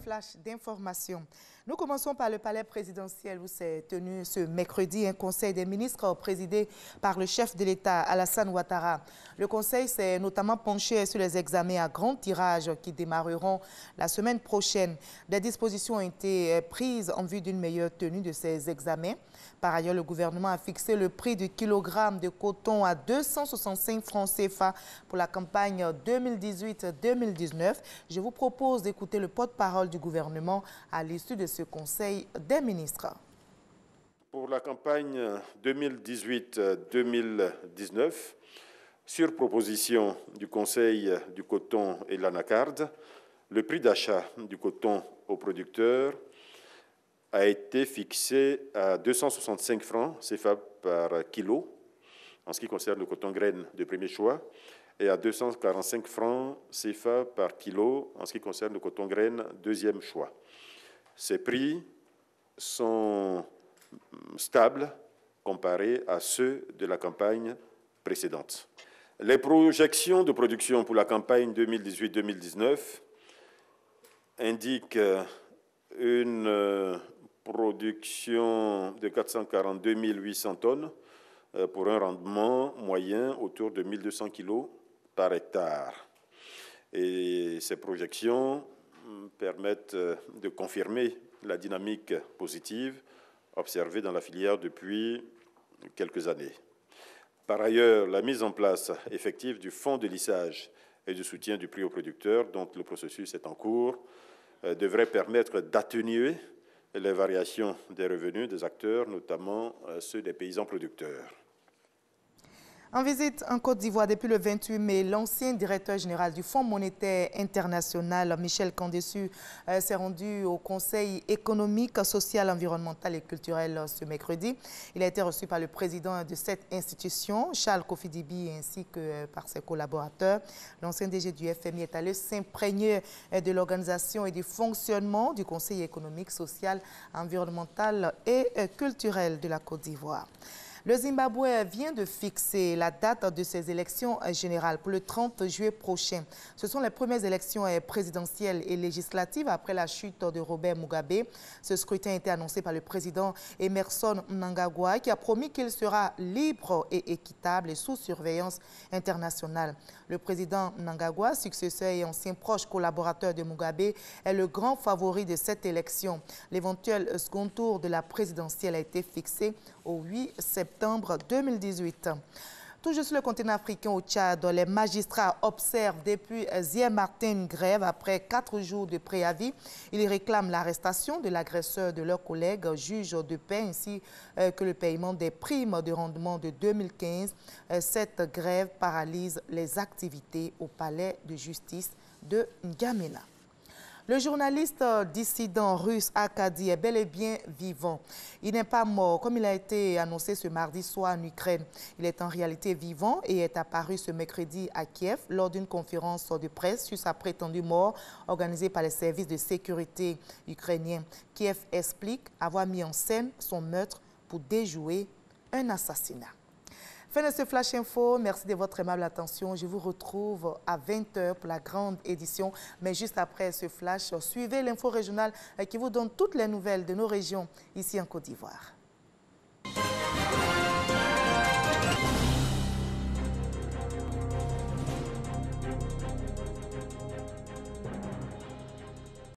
flash d'information. Nous commençons par le palais présidentiel où s'est tenu ce mercredi un conseil des ministres présidé par le chef de l'État, Alassane Ouattara. Le conseil s'est notamment penché sur les examens à grand tirage qui démarreront la semaine prochaine. Des dispositions ont été prises en vue d'une meilleure tenue de ces examens. Par ailleurs, le gouvernement a fixé le prix du kilogramme de coton à 265 francs CFA pour la campagne 2018-2019. Je vous propose d'écouter le porte-parole du gouvernement à l'issue de ce conseil des ministres. Pour la campagne 2018-2019, sur proposition du Conseil du coton et de l'anacarde, le prix d'achat du coton aux producteurs a été fixé à 265 francs CFA par kilo, en ce qui concerne le coton graine de premier choix, et à 245 francs CFA par kilo, en ce qui concerne le coton graine deuxième choix. Ces prix sont stables comparés à ceux de la campagne précédente. Les projections de production pour la campagne 2018-2019 indiquent une production de 442 800 tonnes pour un rendement moyen autour de 1200 kg par hectare. Et ces projections permettent de confirmer la dynamique positive observée dans la filière depuis quelques années. Par ailleurs, la mise en place effective du fonds de lissage et du soutien du prix aux producteurs, dont le processus est en cours, devrait permettre d'atténuer les variations des revenus des acteurs, notamment ceux des paysans producteurs. En visite en Côte d'Ivoire depuis le 28 mai, l'ancien directeur général du Fonds monétaire international, Michel Candessu, s'est rendu au Conseil économique, social, environnemental et culturel ce mercredi. Il a été reçu par le président de cette institution, Charles Kofi Dibi, ainsi que par ses collaborateurs. L'ancien DG du FMI est allé s'imprégner de l'organisation et du fonctionnement du Conseil économique, social, environnemental et culturel de la Côte d'Ivoire. Le Zimbabwe vient de fixer la date de ses élections générales pour le 30 juillet prochain. Ce sont les premières élections présidentielles et législatives après la chute de Robert Mugabe. Ce scrutin a été annoncé par le président Emerson Mnangagwa qui a promis qu'il sera libre et équitable et sous surveillance internationale. Le président Mnangagwa, successeur et ancien proche collaborateur de Mugabe, est le grand favori de cette élection. L'éventuel second tour de la présidentielle a été fixé au 8 septembre 2018. Toujours sur le continent africain, au Tchad, les magistrats observent depuis hier matin une grève après 4 jours de préavis. Ils réclament l'arrestation de l'agresseur de leur collègue juge de paix ainsi que le paiement des primes de rendement de 2015. Cette grève paralyse les activités au palais de justice de N'Djamena. Le journaliste dissident russe Arkady est bel et bien vivant. Il n'est pas mort, comme il a été annoncé ce mardi soir en Ukraine. Il est en réalité vivant et est apparu ce mercredi à Kiev lors d'une conférence de presse sur sa prétendue mort organisée par les services de sécurité ukrainiens. Kiev explique avoir mis en scène son meurtre pour déjouer un assassinat. Fin de ce Flash Info, merci de votre aimable attention. Je vous retrouve à 20 h pour la grande édition. Mais juste après ce Flash, suivez l'info régionale qui vous donne toutes les nouvelles de nos régions ici en Côte d'Ivoire.